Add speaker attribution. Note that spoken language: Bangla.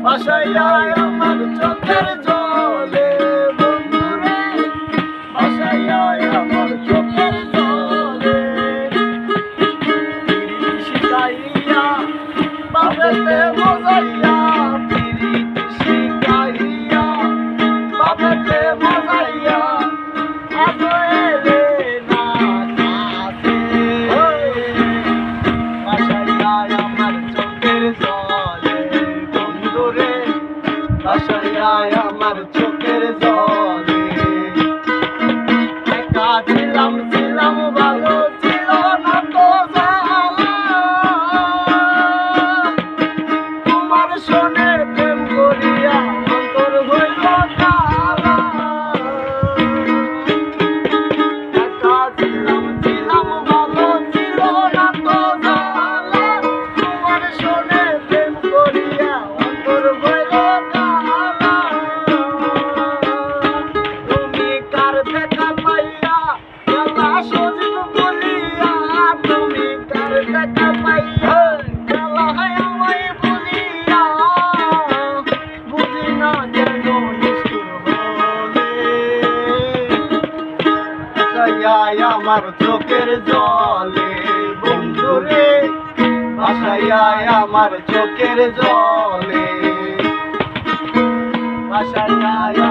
Speaker 1: ভাসাইয়া আমার চোখের জলে বন্ধুরে, ভাসাইয়া আমার চোখের জলে। পিরিতি শিখাইয়া বাপেতে মজাইয়া, পিরিতি শিখাইয়া বাপেতে মজাইয়া, আজ এলে না কাছে। ভাসাইয়া আমার চোখের জলে বন্ধুরে, ভাসাইয়া আমার চোখের জলে। একা ছিলাম ছিলাম ভালো, ছিল না তো জ্বালা। তোমার শোনে প্রেম করিয়া অন্তর হইল কালা। একা ছিলাম ছিলাম ভালো, ছিল না তো জ্বালা। তোমার শোনে প্রেম করিয়া অন্তর হইল কালা। তুমি কার দেখা পাইয়া গেলা সজীব বলিয়া, তুমি কার দেখা পাইয়া গেলা আমায় বলিয়া, বুঝি না কেন নিষ্ঠুর হলে। ভাসাইয়া আমার চোখের জলে বন্ধুরে, ভাসাইয়া আমার চোখের জলে, ভাসাইয়া